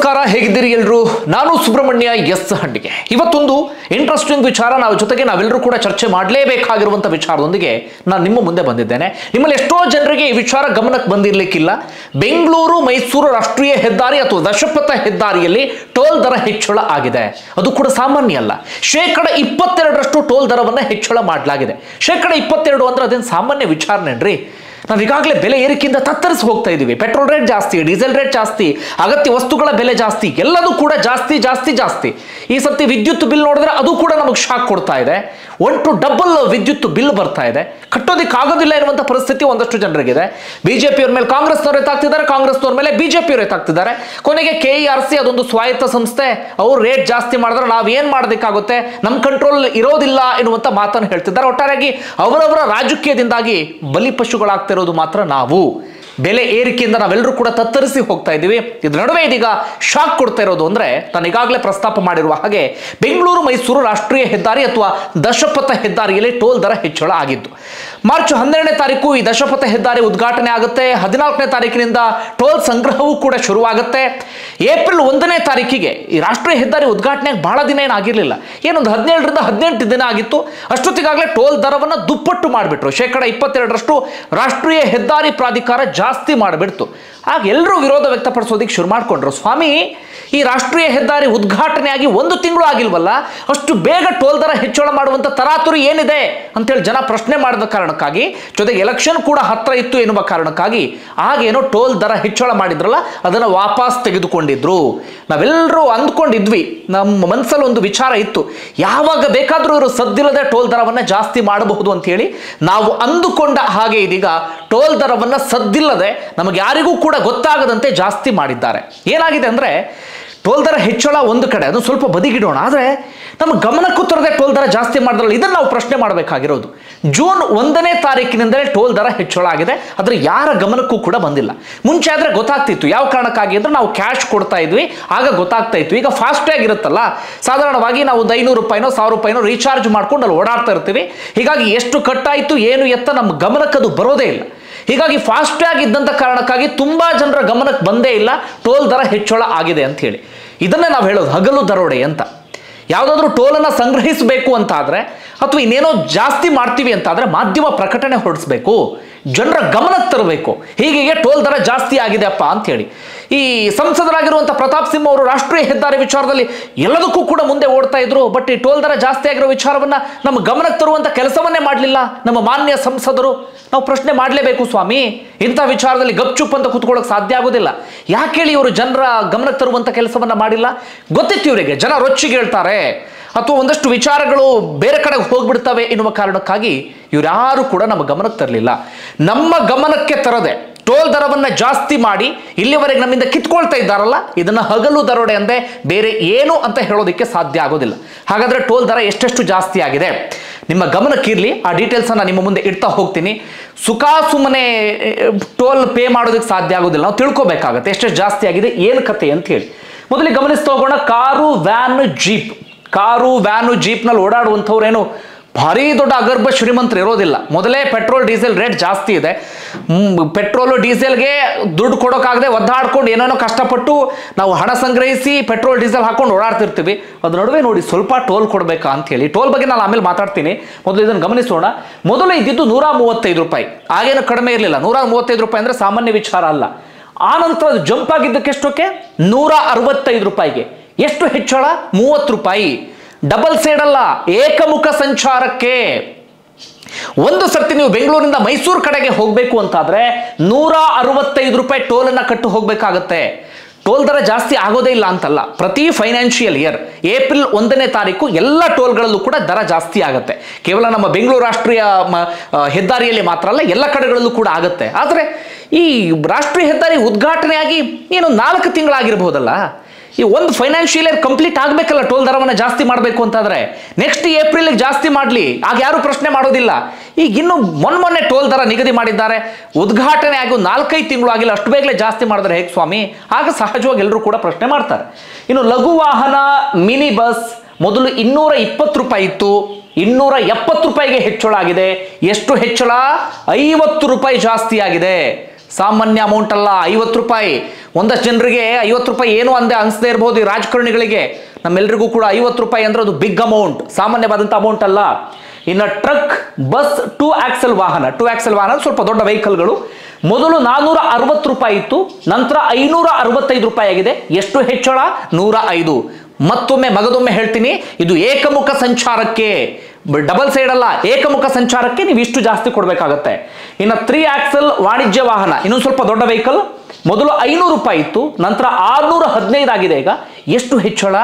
ನಮಸ್ಕಾರ, ಹೇಗಿದ್ದೀರಿ ಎಲ್ಲರೂ? ನಾನು ಸುಬ್ರಹ್ಮಣ್ಯ ಎಸ್ ಹಂಡಿಗೆ. ಇವತ್ತೊಂದು ಇಂಟ್ರೆಸ್ಟಿಂಗ್ ವಿಚಾರ ನಾವೆಲ್ಲರೂ ಕೂಡ ಚರ್ಚೆ ಮಾಡಲೇಬೇಕಾಗಿರುವಂಥ ವಿಚಾರದೊಂದಿಗೆ ನಾನು ನಿಮ್ಮ ಮುಂದೆ ಬಂದಿದ್ದೇನೆ. ನಿಮ್ಮಲ್ಲಿ ಎಷ್ಟೋ ಜನರಿಗೆ ಈ ವಿಚಾರ ಗಮನಕ್ಕೆ ಬಂದಿರಲಿಕ್ಕಿಲ್ಲ. ಬೆಂಗಳೂರು ಮೈಸೂರು ರಾಷ್ಟ್ರೀಯ ಹೆದ್ದಾರಿ ಅಥವಾ ದಶಪಥ ಹೆದ್ದಾರಿಯಲ್ಲಿ ಟೋಲ್ ದರ ಹೆಚ್ಚಳ ಆಗಿದೆ. ಅದು ಕೂಡ ಸಾಮಾನ್ಯ ಅಲ್ಲ. 22% ಟೋಲ್ ದರವನ್ನು ಹೆಚ್ಚಳ ಮಾಡಲಾಗಿದೆ. 22% ಅಂದ್ರೆ ಅದೇನು ಸಾಮಾನ್ಯ ವಿಚಾರನೇನ್ರಿ? ನಾವು ಈಗಾಗಲೇ ಬೆಲೆ ಏರಿಕೆಯಿಂದ ತತ್ತರಿಸಿ ಹೋಗ್ತಾ ಇದ್ದೀವಿ. ಪೆಟ್ರೋಲ್ ರೇಟ್ ಜಾಸ್ತಿ, ಡೀಸೆಲ್ ರೇಟ್ ಜಾಸ್ತಿ, ಅಗತ್ಯ ವಸ್ತುಗಳ ಬೆಲೆ ಜಾಸ್ತಿ, ಎಲ್ಲದೂ ಕೂಡ ಜಾಸ್ತಿ. ಈ ಸತಿ ವಿದ್ಯುತ್ ಬಿಲ್ ನೋಡಿದ್ರೆ ಅದು ಕೂಡ ನಮಗೆ ಶಾಕ್ ಕೊಡ್ತಾ ಇದೆ. 1 to 2 ವಿದ್ಯುತ್ ಬಿಲ್ ಬರ್ತಾ ಇದೆ. ಕಟ್ಟೋದಕ್ಕೆ ಆಗೋದಿಲ್ಲ ಇರುವಂಥ ಪರಿಸ್ಥಿತಿ ಒಂದಷ್ಟು ಜನರಿಗಿದೆ. ಬಿಜೆಪಿಯವ್ರ ಮೇಲೆ ಕಾಂಗ್ರೆಸ್ನವ್ರು ಎತ್ತಾಗ್ತಿದ್ದಾರೆ, ಕಾಂಗ್ರೆಸ್ನವ್ರ ಮೇಲೆ ಬಿಜೆಪಿಯವ್ರು ಎತ್ತಾಗ್ತಿದ್ದಾರೆ. ಕೊನೆಗೆ KERC ಅದೊಂದು ಸ್ವಾಯತ್ತ ಸಂಸ್ಥೆ, ಅವರು ರೇಟ್ ಜಾಸ್ತಿ ಮಾಡಿದ್ರೆ ನಾವೇನು ಮಾಡೋದಕ್ಕಾಗುತ್ತೆ, ನಮ್ಮ ಕಂಟ್ರೋಲ್ ಇರೋದಿಲ್ಲ ಎನ್ನುವಂಥ ಮಾತನ್ನು ಹೇಳ್ತಿದ್ದಾರೆ. ಒಟ್ಟಾರೆಯಾಗಿ ಅವರವರ ರಾಜಕೀಯದಿಂದಾಗಿ ಬಲಿಪಶುಗಳಾಗ್ತಿರೋದು ಮಾತ್ರ ನಾವು. ಬೆಲೆ ಏರಿಕೆಯಿಂದ ನಾವೆಲ್ಲರೂ ಕೂಡ ತತ್ತರಿಸಿ ಹೋಗ್ತಾ ಇದ್ದೀವಿ. ಇದ್ರ ನಡುವೆ ಇದೀಗ ಶಾಕ್ ಕೊಡ್ತಾ ಇರೋದು ಅಂದ್ರೆ, ನಾನು ಈಗಾಗಲೇ ಪ್ರಸ್ತಾಪ ಮಾಡಿರುವ ಹಾಗೆ ಬೆಂಗಳೂರು ಮೈಸೂರು ರಾಷ್ಟ್ರೀಯ ಹೆದ್ದಾರಿ ಅಥವಾ ದಶಪಥ ಹೆದ್ದಾರಿಯಲ್ಲಿ ಟೋಲ್ ದರ ಹೆಚ್ಚಳ ಆಗಿದ್ದು. ಮಾರ್ಚ್ 12ನೇ ತಾರೀಕು ಈ ದಶಪಥ ಹೆದ್ದಾರಿ ಉದ್ಘಾಟನೆ ಆಗುತ್ತೆ. 14ನೇ ತಾರೀಕಿನಿಂದ ಟೋಲ್ ಸಂಗ್ರಹವೂ ಕೂಡ ಶುರುವಾಗುತ್ತೆ. ಏಪ್ರಿಲ್ 1ನೇ ತಾರೀಕಿಗೆ ಈ ರಾಷ್ಟ್ರೀಯ ಹೆದ್ದಾರಿ ಉದ್ಘಾಟನೆಗೆ ಬಹಳ ದಿನ ಏನಾಗಿರಲಿಲ್ಲ, ಏನೊಂದು 17ರಿಂದ 18 ದಿನ ಆಗಿತ್ತು. ಅಷ್ಟೊತ್ತಿಗಾಗಲೇ ಟೋಲ್ ದರವನ್ನು ದುಪ್ಪಟ್ಟು ಮಾಡಿಬಿಟ್ರು. 22% ರಾಷ್ಟ್ರೀಯ ಹೆದ್ದಾರಿ ಪ್ರಾಧಿಕಾರ ಜಾಸ್ತಿ ಮಾಡಿಬಿಡ್ತು. ಆಗ ಎಲ್ಲರೂ ವಿರೋಧ ವ್ಯಕ್ತಪಡಿಸೋದಕ್ಕೆ ಶುರು ಮಾಡಿಕೊಂಡ್ರು. ಸ್ವಾಮಿ, ಈ ರಾಷ್ಟ್ರೀಯ ಹೆದ್ದಾರಿ ಉದ್ಘಾಟನೆಯಾಗಿ 1 ತಿಂಗಳು ಆಗಿಲ್ವಲ್ಲ, ಅಷ್ಟು ಬೇಗ ಟೋಲ್ ದರ ಹೆಚ್ಚಳ ಮಾಡುವಂಥ ತರಾತುರಿ ಏನಿದೆ ಅಂತೇಳಿ ಜನ ಪ್ರಶ್ನೆ ಮಾಡಿದ ಕಾರಣಕ್ಕಾಗಿ, ಜೊತೆಗೆ ಎಲೆಕ್ಷನ್ ಕೂಡ ಹತ್ರ ಇತ್ತು ಎನ್ನುವ ಕಾರಣಕ್ಕಾಗಿ ಆಗೇನೋ ಟೋಲ್ ದರ ಹೆಚ್ಚಳ ಮಾಡಿದ್ರಲ್ಲ, ಅದನ್ನು ವಾಪಸ್ ತೆಗೆದುಕೊಂಡಿದ್ರು. ನಾವೆಲ್ಲರೂ ಅಂದ್ಕೊಂಡಿದ್ವಿ, ನಮ್ಮ ಮನಸ್ಸಲ್ಲಿ ಒಂದು ವಿಚಾರ ಇತ್ತು, ಯಾವಾಗ ಬೇಕಾದರೂ ಇವರು ಸದ್ದಿಲ್ಲದೆ ಟೋಲ್ ದರವನ್ನು ಜಾಸ್ತಿ ಮಾಡಬಹುದು ಅಂತ ಹೇಳಿ ನಾವು ಅಂದುಕೊಂಡ ಹಾಗೆ ಇದೀಗ ಟೋಲ್ ದರವನ್ನು ಸದ್ದಿಲ್ಲದೆ ನಮಗೆ ಯಾರಿಗೂ ಕೂಡ ಗೊತ್ತಾಗದಂತೆ ಜಾಸ್ತಿ ಮಾಡಿದ್ದಾರೆ. ಏನಾಗಿದೆ ಅಂದರೆ, ಟೋಲ್ ದರ ಹೆಚ್ಚಳ ಒಂದು ಕಡೆ, ಅದು ಸ್ವಲ್ಪ ಬದಿಗಿಡೋಣ, ಆದರೆ ನಮ್ಮ ಗಮನಕ್ಕೂ ತರದೆ ಟೋಲ್ ದರ ಜಾಸ್ತಿ ಮಾಡಿದ್ರಲ್ಲ, ಇದನ್ನು ನಾವು ಪ್ರಶ್ನೆ ಮಾಡಬೇಕಾಗಿರೋದು. ಜೂನ್ 1ನೇ ತಾರೀಕಿನಿಂದಲೇ ಟೋಲ್ ದರ ಹೆಚ್ಚಳ ಆಗಿದೆ, ಆದರೆ ಯಾರ ಗಮನಕ್ಕೂ ಕೂಡ ಬಂದಿಲ್ಲ. ಮುಂಚೆ ಆದರೆ ಗೊತ್ತಾಗ್ತಿತ್ತು. ಯಾವ ಕಾರಣಕ್ಕಾಗಿ ಅಂದರೆ, ನಾವು ಕ್ಯಾಶ್ ಕೊಡ್ತಾ ಇದ್ವಿ, ಆಗ ಗೊತ್ತಾಗ್ತಾ ಇತ್ತು. ಈಗ ಫಾಸ್ಟ್ಯಾಗ್ ಇರುತ್ತಲ್ಲ, ಸಾಧಾರಣವಾಗಿ ನಾವು 500 ರೂಪಾಯಿನೋ 1000 ರೂಪಾಯಿನೋ ರೀಚಾರ್ಜ್ ಮಾಡ್ಕೊಂಡು ಅಲ್ಲಿ ಓಡಾಡ್ತಾ ಇರ್ತೀವಿ. ಹೀಗಾಗಿ ಎಷ್ಟು ಕಟ್ಟಾಯಿತು ಏನು ಎತ್ತ ನಮ್ಮ ಗಮನಕ್ಕೆ ಅದು ಬರೋದೇ ಇಲ್ಲ. ಹೀಗಾಗಿ ಫಾಸ್ಟ್ಯಾಗ್ ಇದ್ದಂಥ ಕಾರಣಕ್ಕಾಗಿ ತುಂಬ ಜನರ ಗಮನಕ್ಕೆ ಬಂದೇ ಇಲ್ಲ ಟೋಲ್ ದರ ಹೆಚ್ಚಳ ಆಗಿದೆ ಅಂತ ಹೇಳಿ. ಇದನ್ನೇ ನಾವು ಹೇಳೋದು ಹಗಲು ದರೋಡೆ ಅಂತ. ಯಾವುದಾದ್ರೂ ಟೋಲನ್ನು ಸಂಗ್ರಹಿಸಬೇಕು ಅಂತಾದರೆ ಅಥವಾ ಇನ್ನೇನೋ ಜಾಸ್ತಿ ಮಾಡ್ತೀವಿ ಅಂತಾದರೆ ಮಾಧ್ಯಮ ಪ್ರಕಟಣೆ ಹೊರಡಿಸ್ಬೇಕು, ಜನರ ಗಮನಕ್ಕೆ ತರಬೇಕು, ಹೀಗೆ ಟೋಲ್ ದರ ಜಾಸ್ತಿ ಆಗಿದೆ ಅಪ್ಪ ಅಂಥೇಳಿ. ಈ ಸಂಸದರಾಗಿರುವಂಥ ಪ್ರತಾಪ್ ಸಿಂಹ ಅವರು ರಾಷ್ಟ್ರೀಯ ಹೆದ್ದಾರಿ ವಿಚಾರದಲ್ಲಿ ಎಲ್ಲದಕ್ಕೂ ಕೂಡ ಮುಂದೆ ಓಡ್ತಾ ಇದ್ರು. ಬಟ್ ಈ ಟೋಲ್ ದರ ಜಾಸ್ತಿ ಆಗಿರೋ ವಿಚಾರವನ್ನು ನಮ್ಮ ಗಮನಕ್ಕೆ ತರುವಂಥ ಕೆಲಸವನ್ನೇ ಮಾಡಲಿಲ್ಲ ನಮ್ಮ ಮಾನ್ಯ ಸಂಸದರು. ನಾವು ಪ್ರಶ್ನೆ ಮಾಡಲೇಬೇಕು ಸ್ವಾಮಿ, ಇಂಥ ವಿಚಾರದಲ್ಲಿ ಗಪ್ಚುಪ್ ಅಂತ ಕೂತ್ಕೊಳ್ಳೋಕೆ ಸಾಧ್ಯ ಆಗೋದಿಲ್ಲ. ಯಾಕೆ ಹೇಳಿ ಇವರು ಜನರ ಗಮನಕ್ಕೆ ತರುವಂಥ ಕೆಲಸವನ್ನು ಮಾಡಿಲ್ಲ? ಗೊತ್ತಿತ್ತು ಇವರಿಗೆ ಜನ ರೊಚ್ಚಿಗೆ ಹೇಳ್ತಾರೆ ಅಥವಾ ಒಂದಷ್ಟು ವಿಚಾರಗಳು ಬೇರೆ ಕಡೆಗೆ ಹೋಗ್ಬಿಡ್ತವೆ ಎನ್ನುವ ಕಾರಣಕ್ಕಾಗಿ ಇವರ್ಯಾರು ಕೂಡ ನಮ್ಮ ಗಮನಕ್ಕೆ ತರಲಿಲ್ಲ. ನಮ್ಮ ಗಮನಕ್ಕೆ ತರದೆ ಟೋಲ್ ದರವನ್ನು ಜಾಸ್ತಿ ಮಾಡಿ ಇಲ್ಲಿವರೆಗೆ ನಮ್ಮಿಂದ ಕಿತ್ಕೊಳ್ತಾ ಇದ್ದಾರಲ್ಲ, ಇದನ್ನು ಹಗಲು ದರೋಡೆ ಅಂದೆ ಬೇರೆ ಏನು ಅಂತ ಹೇಳೋದಕ್ಕೆ ಸಾಧ್ಯ ಆಗೋದಿಲ್ಲ. ಹಾಗಾದರೆ ಟೋಲ್ ದರ ಎಷ್ಟೆಷ್ಟು ಜಾಸ್ತಿ ಆಗಿದೆ ನಿಮ್ಮ ಗಮನಕ್ಕಿರಲಿ, ಆ ಡೀಟೇಲ್ಸನ್ನು ನಿಮ್ಮ ಮುಂದೆ ಇಡ್ತಾ ಹೋಗ್ತೀನಿ. ಸುಮ್ಮನೆ ಟೋಲ್ ಪೇ ಮಾಡೋದಕ್ಕೆ ಸಾಧ್ಯ ಆಗೋದಿಲ್ಲ, ನಾವು ತಿಳ್ಕೊಬೇಕಾಗತ್ತೆ ಎಷ್ಟೆಷ್ಟು ಜಾಸ್ತಿ ಆಗಿದೆ, ಏನು ಕತೆ ಅಂತ ಹೇಳಿ. ಮೊದಲಿಗೆ ಗಮನಿಸ್ತಾ ಹೋಗೋಣ. ಕಾರು ವ್ಯಾನು ಜೀಪ್ನಲ್ಲಿ ಓಡಾಡುವಂಥವ್ರೇನು ಭಾರಿ ದೊಡ್ಡ ಅಗರ್ಭ ಶ್ರೀಮಂತರು ಇರೋದಿಲ್ಲ. ಮೊದಲೇ ಪೆಟ್ರೋಲ್ ಡೀಸೆಲ್ ರೇಟ್ ಜಾಸ್ತಿ ಇದೆ. ಪೆಟ್ರೋಲು ಡೀಸೆಲ್ಗೆ ದುಡ್ಡು ಕೊಡೋಕ್ಕಾಗದೆ ಒದ್ದಾಡ್ಕೊಂಡು ಏನೇನೋ ಕಷ್ಟಪಟ್ಟು ನಾವು ಹಣ ಸಂಗ್ರಹಿಸಿ ಪೆಟ್ರೋಲ್ ಡೀಸೆಲ್ ಹಾಕೊಂಡು ಓಡಾಡ್ತಿರ್ತೀವಿ. ಅದ್ರ ನಡುವೆ ನೋಡಿ ಸ್ವಲ್ಪ ಟೋಲ್ ಕೊಡಬೇಕಾ ಅಂಥೇಳಿ. ಟೋಲ್ ಬಗ್ಗೆ ನಾನು ಆಮೇಲೆ ಮಾತಾಡ್ತೀನಿ, ಮೊದಲು ಇದನ್ನು ಗಮನಿಸೋಣ. ಮೊದಲು ಇದ್ದಿದ್ದು 135 ರೂಪಾಯಿ, ಆಗೇನು ಕಡಿಮೆ ಇರಲಿಲ್ಲ. 135 ರೂಪಾಯಿ ಅಂದರೆ ಸಾಮಾನ್ಯ ವಿಚಾರ ಅಲ್ಲ. ಆ ನಂತರ ಅದು ಜಂಪ್ ಆಗಿದ್ದಕ್ಕೆ ಎಷ್ಟಕ್ಕೆ 165 ರೂಪಾಯಿಗೆ. ಎಷ್ಟು ಹೆಚ್ಚಳ? 30 ರೂಪಾಯಿ. ಡಬಲ್ ಸೈಡ್ ಅಲ್ಲ, ಏಕಮುಖ ಸಂಚಾರಕ್ಕೆ. ಒಂದು ಸರ್ತಿ ನೀವು ಬೆಂಗಳೂರಿನಿಂದ ಮೈಸೂರು ಕಡೆಗೆ ಹೋಗಬೇಕು ಅಂತಾದ್ರೆ 165 ರೂಪಾಯಿ ಟೋಲನ್ನು ಕಟ್ಟು ಹೋಗಬೇಕಾಗತ್ತೆ. ಟೋಲ್ ದರ ಜಾಸ್ತಿ ಆಗೋದೇ ಇಲ್ಲ ಅಂತಲ್ಲ, ಪ್ರತಿ ಫೈನಾನ್ಷಿಯಲ್ ಇಯರ್ ಏಪ್ರಿಲ್ 1ನೇ ತಾರೀಕು ಎಲ್ಲ ಟೋಲ್ಗಳಲ್ಲೂ ಕೂಡ ದರ ಜಾಸ್ತಿ ಆಗುತ್ತೆ. ಕೇವಲ ನಮ್ಮ ಬೆಂಗಳೂರು ರಾಷ್ಟ್ರೀಯ ಹೆದ್ದಾರಿಯಲ್ಲಿ ಮಾತ್ರ ಅಲ್ಲ, ಎಲ್ಲ ಕಡೆಗಳಲ್ಲೂ ಕೂಡ ಆಗುತ್ತೆ. ಆದರೆ ಈ ರಾಷ್ಟ್ರೀಯ ಹೆದ್ದಾರಿ ಉದ್ಘಾಟನೆಯಾಗಿ ಏನು 4 ತಿಂಗಳಾಗಿರ್ಬೋದಲ್ಲ, ಈ ಒಂದು ಫೈನಾನ್ಷಿಯಲ್ ಇಯರ್ ಕಂಪ್ಲೀಟ್ ಆಗಬೇಕಲ್ಲ ಟೋಲ್ ದರವನ್ನು ಜಾಸ್ತಿ ಮಾಡಬೇಕು ಅಂತಾದರೆ. ನೆಕ್ಸ್ಟ್ ಏಪ್ರಿಲ್ಗೆ ಜಾಸ್ತಿ ಮಾಡಲಿ, ಆಗ ಯಾರು ಪ್ರಶ್ನೆ ಮಾಡೋದಿಲ್ಲ. ಈಗ ಇನ್ನು ಮೊನ್ನೆ ಟೋಲ್ ದರ ನಿಗದಿ ಮಾಡಿದ್ದಾರೆ, ಉದ್ಘಾಟನೆ ಆಗಿ 4-5 ತಿಂಗಳು ಆಗಿಲ್ಲ, ಅಷ್ಟು ಬೇಗಲೇ ಜಾಸ್ತಿ ಮಾಡಿದ್ರೆ ಹೇಗೆ ಸ್ವಾಮಿ? ಆಗ ಸಹಜವಾಗಿ ಎಲ್ಲರೂ ಕೂಡ ಪ್ರಶ್ನೆ ಮಾಡ್ತಾರೆ. ಇನ್ನು ಲಘು ವಾಹನ ಮಿನಿ ಬಸ್ ಮೊದಲು 220 ರೂಪಾಯಿ ಇತ್ತು, 270 ರೂಪಾಯಿಗೆ ಹೆಚ್ಚಳ ಆಗಿದೆ. ಎಷ್ಟು ಹೆಚ್ಚಳ? 50 ರೂಪಾಯಿ ಜಾಸ್ತಿ ಆಗಿದೆ. ಸಾಮಾನ್ಯ ಅಮೌಂಟ್ ಅಲ್ಲ, 50 ರೂಪಾಯಿ. ಒಂದಷ್ಟು ಜನರಿಗೆ 50 ರೂಪಾಯಿ ಏನು ಅಂದೆ ಅನಿಸದೇ ಇರಬಹುದು, ಈ ರಾಜಕಾರಣಿಗಳಿಗೆ. ನಮ್ಮೆಲ್ಲರಿಗೂ ಕೂಡ 50 ರೂಪಾಯಿ ಅಂದ್ರೆ ಅದು ಬಿಗ್ ಅಮೌಂಟ್, ಸಾಮಾನ್ಯವಾದಂಥ ಅಮೌಂಟ್ ಅಲ್ಲ. ಇನ್ನು ಟ್ರಕ್, ಬಸ್, 2 ಆಕ್ಸೆಲ್ ವಾಹನ ಸ್ವಲ್ಪ ದೊಡ್ಡ ವೆಹಿಕಲ್ಗಳು ಮೊದಲು 460 ರೂಪಾಯಿ ಇತ್ತು, ನಂತರ 565 ರೂಪಾಯಿ ಆಗಿದೆ. ಎಷ್ಟು ಹೆಚ್ಚಳ? 105. ಮಗದೊಮ್ಮೆ ಹೇಳ್ತೀನಿ, ಇದು ಏಕಮುಖ ಸಂಚಾರಕ್ಕೆ, ಡಬಲ್ ಸೈಡ್ ಅಲ್ಲ, ಏಕಮುಖ ಸಂಚಾರಕ್ಕೆ ನೀವು ಇಷ್ಟು ಜಾಸ್ತಿ ಕೊಡಬೇಕಾಗತ್ತೆ. ಇನ್ನು 3 ಆಕ್ಸೆಲ್ ವಾಣಿಜ್ಯ ವಾಹನ, ಇನ್ನೊಂದು ಸ್ವಲ್ಪ ದೊಡ್ಡ ವೆಹಿಕಲ್, ಮೊದಲು 500 ರೂಪಾಯಿ ಇತ್ತು, ನಂತರ 615 ಆಗಿದೆ. ಈಗ ಎಷ್ಟು ಹೆಚ್ಚಳ?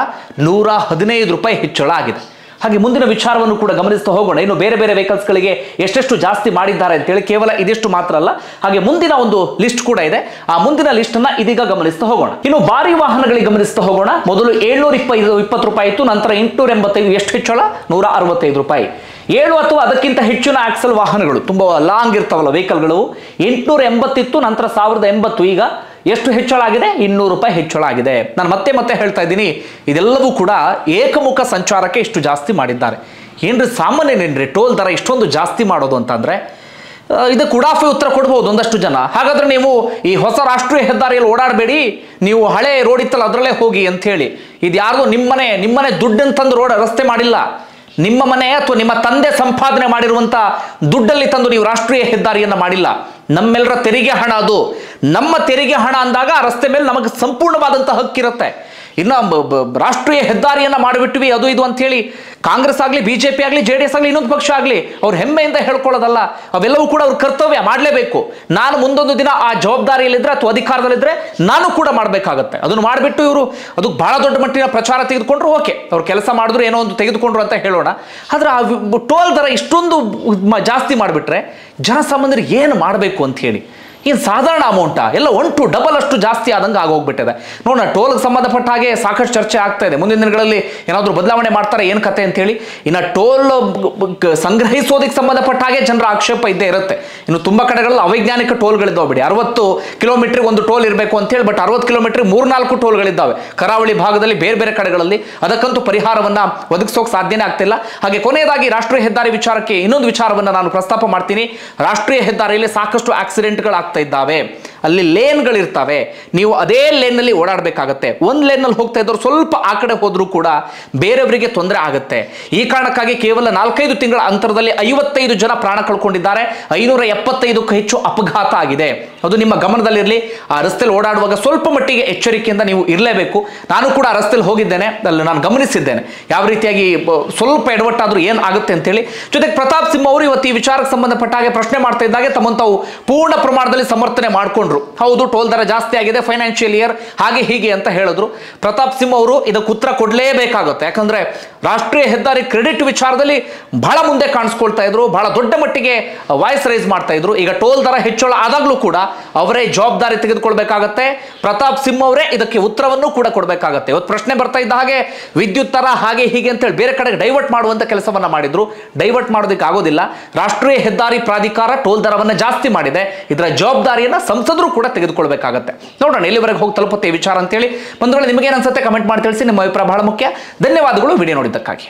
115 ರೂಪಾಯಿ ಹೆಚ್ಚಳ ಆಗಿದೆ. ಹಾಗೆ ಮುಂದಿನ ವಿಚಾರವನ್ನು ಕೂಡ ಗಮನಿಸ್ತಾ ಹೋಗೋಣ. ಇನ್ನು ಬೇರೆ ಬೇರೆ ವೆಹಿಕಲ್ಸ್ಗಳಿಗೆ ಎಷ್ಟೆಷ್ಟು ಜಾಸ್ತಿ ಮಾಡಿದ್ದಾರೆ ಅಂತೇಳಿ, ಕೇವಲ ಇದಿಷ್ಟು ಮಾತ್ರ ಅಲ್ಲ, ಹಾಗೆ ಮುಂದಿನ ಒಂದು ಲಿಸ್ಟ್ ಕೂಡ ಇದೆ. ಆ ಮುಂದಿನ ಲಿಸ್ಟ್ ಅನ್ನ ಇದೀಗ ಗಮನಿಸ್ತಾ ಹೋಗೋಣ. ಇನ್ನು ಭಾರಿ ವಾಹನಗಳಿಗೆ ಗಮನಿಸ್ತಾ ಹೋಗೋಣ. ಮೊದಲು 720 ರೂಪಾಯಿ ಇತ್ತು, ನಂತರ 885. ಎಷ್ಟು ಹೆಚ್ಚಳ? 165 ರೂಪಾಯಿ. 7 ಅಥವಾ ಅದಕ್ಕಿಂತ ಹೆಚ್ಚಿನ ಆಕ್ಸೆಲ್ ವಾಹನಗಳು, ತುಂಬಾ ಲಾಂಗ್ ಇರ್ತಾವಲ್ಲ ವೆಹಿಕಲ್ಗಳು, 880 ಇತ್ತು, ನಂತರ 1080. ಈಗ ಎಷ್ಟು ಹೆಚ್ಚಳ ಆಗಿದೆ? 200 ರೂಪಾಯಿ ಹೆಚ್ಚಳ ಆಗಿದೆ. ನಾನು ಮತ್ತೆ ಹೇಳ್ತಾ ಇದ್ದೀನಿ, ಇದೆಲ್ಲವೂ ಕೂಡ ಏಕಮುಖ ಸಂಚಾರಕ್ಕೆ ಇಷ್ಟು ಜಾಸ್ತಿ ಮಾಡಿದ್ದಾರೆ. ಏನ್ರಿ ಸಾಮಾನ್ಯನೇನ್ರಿ ಟೋಲ್ ದರ ಇಷ್ಟೊಂದು ಜಾಸ್ತಿ ಮಾಡೋದು ಅಂತಂದ್ರೆ? ಇದಕ್ಕೆ ಉಡಾಫೆ ಉತ್ತರ ಕೊಡ್ಬೋದು ಒಂದಷ್ಟು ಜನ. ಹಾಗಾದ್ರೆ ನೀವು ಈ ಹೊಸ ರಾಷ್ಟ್ರೀಯ ಹೆದ್ದಾರಿಯಲ್ಲಿ ಓಡಾಡಬೇಡಿ, ನೀವು ಹಳೆ ರೋಡ್ ಇತ್ತಲ್ಲ ಅದರಲ್ಲೇ ಹೋಗಿ ಅಂತ ಹೇಳಿ. ಇದು ಯಾರ್ದು ನಿಮ್ಮನೆ ದುಡ್ಡನ್ನು ತಂದು ರಸ್ತೆ ಮಾಡಿಲ್ಲ. ನಿಮ್ಮ ಮನೆ ಅಥವಾ ನಿಮ್ಮ ತಂದೆ ಸಂಪಾದನೆ ಮಾಡಿರುವಂತ ದುಡ್ಡಲ್ಲಿ ತಂದು ನೀವು ರಾಷ್ಟ್ರೀಯ ಹೆದ್ದಾರಿಯನ್ನ ಮಾಡಿಲ್ಲ. ನಮ್ಮೆಲ್ಲರ ತೆರಿಗೆ ಹಣ ಅದು. ನಮ್ಮ ತೆರಿಗೆ ಹಣ ಅಂದಾಗ ಆ ರಸ್ತೆ ಮೇಲೆ ನಮಗೆ ಸಂಪೂರ್ಣವಾದಂಥ ಹಕ್ಕಿರುತ್ತೆ. ಇನ್ನು ರಾಷ್ಟ್ರೀಯ ಹೆದ್ದಾರಿಯನ್ನ ಮಾಡಿಬಿಟ್ವಿ ಅದು ಇದು ಅಂತ ಹೇಳಿ ಕಾಂಗ್ರೆಸ್ ಆಗಲಿ, ಬಿಜೆಪಿ ಆಗಲಿ, JDS ಆಗಲಿ, ಇನ್ನೊಂದು ಪಕ್ಷ ಆಗಲಿ ಅವ್ರು ಹೆಮ್ಮೆಯಿಂದ ಹೇಳ್ಕೊಳ್ಳೋದಲ್ಲ. ಅವೆಲ್ಲವೂ ಕೂಡ ಅವ್ರ ಕರ್ತವ್ಯ, ಮಾಡಲೇಬೇಕು. ನಾನು ಮುಂದೊಂದು ದಿನ ಆ ಜವಾಬ್ದಾರಿಯಲ್ಲಿದ್ದರೆ ಅಥವಾ ಅಧಿಕಾರದಲ್ಲಿದ್ದರೆ ನಾನು ಕೂಡ ಮಾಡಬೇಕಾಗತ್ತೆ. ಅದನ್ನು ಮಾಡಿಬಿಟ್ಟು ಇವರು ಅದಕ್ಕೆ ಬಹಳ ದೊಡ್ಡ ಮಟ್ಟಿನ ಪ್ರಚಾರ ತೆಗೆದುಕೊಂಡ್ರು, ಓಕೆ, ಅವ್ರು ಕೆಲಸ ಮಾಡಿದ್ರು, ಏನೋ ಒಂದು ತೆಗೆದುಕೊಂಡ್ರು ಅಂತ ಹೇಳೋಣ. ಆದ್ರೆ ಆ ಟೋಲ್ ದರ ಇಷ್ಟೊಂದು ಜಾಸ್ತಿ ಮಾಡಿಬಿಟ್ರೆ ಜನಸಾಮಾನ್ಯರಿಗೆ ಏನು ಮಾಡಬೇಕು ಅಂತ ಹೇಳಿ, ಏನು ಸಾಧಾರಣ ಅಮೌಂಟಾ? ಎಲ್ಲ 1 to double ಅಷ್ಟು ಜಾಸ್ತಿ ಆದಂಗೆ ಆಗೋಗ್ಬಿಟ್ಟಿದೆ. ನೋಡೋಣ, ಟೋಲ್ಗೆ ಸಂಬಂಧಪಟ್ಟ ಹಾಗೆ ಸಾಕಷ್ಟು ಚರ್ಚೆ ಆಗ್ತಾ ಇದೆ. ಮುಂದಿನ ದಿನಗಳಲ್ಲಿ ಏನಾದರೂ ಬದಲಾವಣೆ ಮಾಡ್ತಾರೆ, ಏನು ಕತೆ ಅಂತೇಳಿ. ಇನ್ನು ಟೋಲ್ ಸಂಗ್ರಹಿಸೋದಕ್ಕೆ ಸಂಬಂಧಪಟ್ಟ ಹಾಗೆ ಜನರ ಆಕ್ಷೇಪ ಇದ್ದೇ ಇರುತ್ತೆ. ಇನ್ನು ತುಂಬ ಕಡೆಗಳಲ್ಲಿ ಅವೈಜ್ಞಾನಿಕ ಟೋಲ್ಗಳಿದ್ದಾವೆ ಬಿಡಿ. 60 ಕಿಲೋಮೀಟರ್ಗೆ ಒಂದು ಟೋಲ್ ಇರಬೇಕು ಅಂತ ಹೇಳಿ, ಬಟ್ 60 ಕಿಲೋಮೀಟರ್ 3-4 ಟೋಲ್ಗಳಿದ್ದಾವೆ ಕರಾವಳಿ ಭಾಗದಲ್ಲಿ, ಬೇರೆ ಬೇರೆ ಕಡೆಗಳಲ್ಲಿ. ಅದಕ್ಕಂತೂ ಪರಿಹಾರವನ್ನ ಒದಗಿಸೋಕೆ ಸಾಧ್ಯನೇ ಆಗ್ತಿಲ್ಲ. ಹಾಗೆ ಕೊನೆಯದಾಗಿ ರಾಷ್ಟ್ರೀಯ ಹೆದ್ದಾರಿ ವಿಚಾರಕ್ಕೆ ಇನ್ನೊಂದು ವಿಚಾರವನ್ನು ನಾನು ಪ್ರಸ್ತಾಪ ಮಾಡ್ತೀನಿ. ರಾಷ್ಟ್ರೀಯ ಹೆದ್ದಾರಿಯಲ್ಲಿ ಸಾಕಷ್ಟು ಆಕ್ಸಿಡೆಂಟ್ಗಳು ಇದ್ದಾವೆ. ಅಲ್ಲಿ ಲೇನ್ಗಳಿರ್ತವೆ, ನೀವು ಅದೇ ಲೇನ್ನಲ್ಲಿ ಓಡಾಡಬೇಕಾಗತ್ತೆ. ಒಂದು ಲೇನ್ನಲ್ಲಿ ಹೋಗ್ತಾ ಇದ್ದವ್ರು ಸ್ವಲ್ಪ ಆ ಕಡೆ ಹೋದ್ರೂ ಕೂಡ ಬೇರೆಯವರಿಗೆ ತೊಂದರೆ ಆಗುತ್ತೆ. ಈ ಕಾರಣಕ್ಕಾಗಿ ಕೇವಲ 4-5 ತಿಂಗಳ ಅಂತರದಲ್ಲಿ 55 ಜನ ಪ್ರಾಣ ಕಳ್ಕೊಂಡಿದ್ದಾರೆ, 575ಕ್ಕೂ ಹೆಚ್ಚು ಅಪಘಾತ ಆಗಿದೆ. ಅದು ನಿಮ್ಮ ಗಮನದಲ್ಲಿರಲಿ. ಆ ರಸ್ತೆಯಲ್ಲಿ ಓಡಾಡುವಾಗ ಸ್ವಲ್ಪ ಮಟ್ಟಿಗೆ ಎಚ್ಚರಿಕೆಯಿಂದ ನೀವು ಇರಲೇಬೇಕು. ನಾನು ಕೂಡ ಆ ರಸ್ತೆಯಲ್ಲಿ ಹೋಗಿದ್ದೇನೆ, ಅಲ್ಲಿ ನಾನು ಗಮನಿಸಿದ್ದೇನೆ ಯಾವ ರೀತಿಯಾಗಿ ಸ್ವಲ್ಪ ಎಡವಟ್ಟಾದ್ರೂ ಏನು ಆಗುತ್ತೆ ಅಂತೇಳಿ. ಜೊತೆಗೆ ಪ್ರತಾಪ್ ಸಿಂಹ ಅವರು ಇವತ್ತು ಈ ವಿಚಾರಕ್ಕೆ ಸಂಬಂಧಪಟ್ಟ ಹಾಗೆ ಪ್ರಶ್ನೆ ಮಾಡ್ತಾ ಇದ್ದಾಗೆ ತಮ್ಮನ್ನು ತಾವು ಪೂರ್ಣ ಪ್ರಮಾಣದಲ್ಲಿ ಸಮರ್ಥನೆ ಮಾಡಿಕೊಂಡ್ರು. ಹೌದು, ಟೋಲ್ ದರ ಜಾಸ್ತಿ ಆಗಿದೆ, ಫೈನಾನ್ಷಿಯಲ್ ಇಯರ್ ಹಾಗೆ ಹೀಗೆ ಅಂತ ಹೇಳಿದ್ರು. ಪ್ರತಾಪ್ ಸಿಂಹ ಅವರು ಇದಕ್ಕೆ ಉತ್ತರ ಕೊಡಲೇಬೇಕಾಗುತ್ತೆ. ಯಾಕಂದ್ರೆ ರಾಷ್ಟ್ರೀಯ ಹೆದ್ದಾರಿ ಕ್ರೆಡಿಟ್ ವಿಚಾರದಲ್ಲಿ ಬಹಳ ಮುಂದೆ ಕಾಣಿಸ್ಕೊಳ್ತಾ ಇದ್ರು, ಬಹಳ ದೊಡ್ಡ ಮಟ್ಟಿಗೆ ವಾಯ್ಸ್ ರೈಸ್ ಮಾಡ್ತಾ ಇದ್ರು. ಈಗ ಟೋಲ್ ದರ ಹೆಚ್ಚಳ ಆದಾಗ್ಲೂ ಕೂಡ ಅವರೇ ಜವಾಬ್ದಾರಿ ತೆಗೆದುಕೊಳ್ಬೇಕಾಗತ್ತೆ. ಪ್ರತಾಪ್ ಸಿಂಹ ಅವರೇ ಇದಕ್ಕೆ ಉತ್ತರವನ್ನು ಕೂಡ ಕೊಡಬೇಕಾಗತ್ತೆ. ಇವತ್ತು ಪ್ರಶ್ನೆ ಬರ್ತಾ ಇದ್ದ ಹಾಗೆ ವಿದ್ಯುತ್ ದರ ಹಾಗೆ ಹೀಗೆ ಅಂತೇಳಿ ಬೇರೆ ಕಡೆಗೆ ಡೈವರ್ಟ್ ಮಾಡುವಂತ ಕೆಲಸವನ್ನ ಮಾಡಿದ್ರು. ಡೈವರ್ಟ್ ಮಾಡೋದಕ್ಕೆ ಆಗೋದಿಲ್ಲ. ರಾಷ್ಟ್ರೀಯ ಹೆದ್ದಾರಿ ಪ್ರಾಧಿಕಾರ ಟೋಲ್ ದರವನ್ನು ಜಾಸ್ತಿ ಮಾಡಿದೆ. ಇದರ ಜವಾಬ್ದಾರಿಯನ್ನ ಸಂಸದರು ಕೂಡ ತೆಗೆದುಕೊಳ್ಬೇಕಾಗತ್ತೆ. ನೋಡೋಣ ಎಲ್ಲಿವರೆಗೆ ಹೋಗಿ ತಲುಪುತ್ತೆ ಈ ವಿಚಾರ ಅಂತೇಳಿ. ಬಂಧುಗಳೇ, ನಿಮಗೆ ಏನು ಅನ್ಸುತ್ತೆ ಕಮೆಂಟ್ ಮಾಡಿ ತಿಳಿಸಿ. ನಿಮ್ಮ ಅಭಿಪ್ರಾಯ ಬಹಳ ಮುಖ್ಯ. ಧನ್ಯವಾದಗಳು ವಿಡಿಯೋ ನೋಡಿದ್ದಕ್ಕಾಗಿ.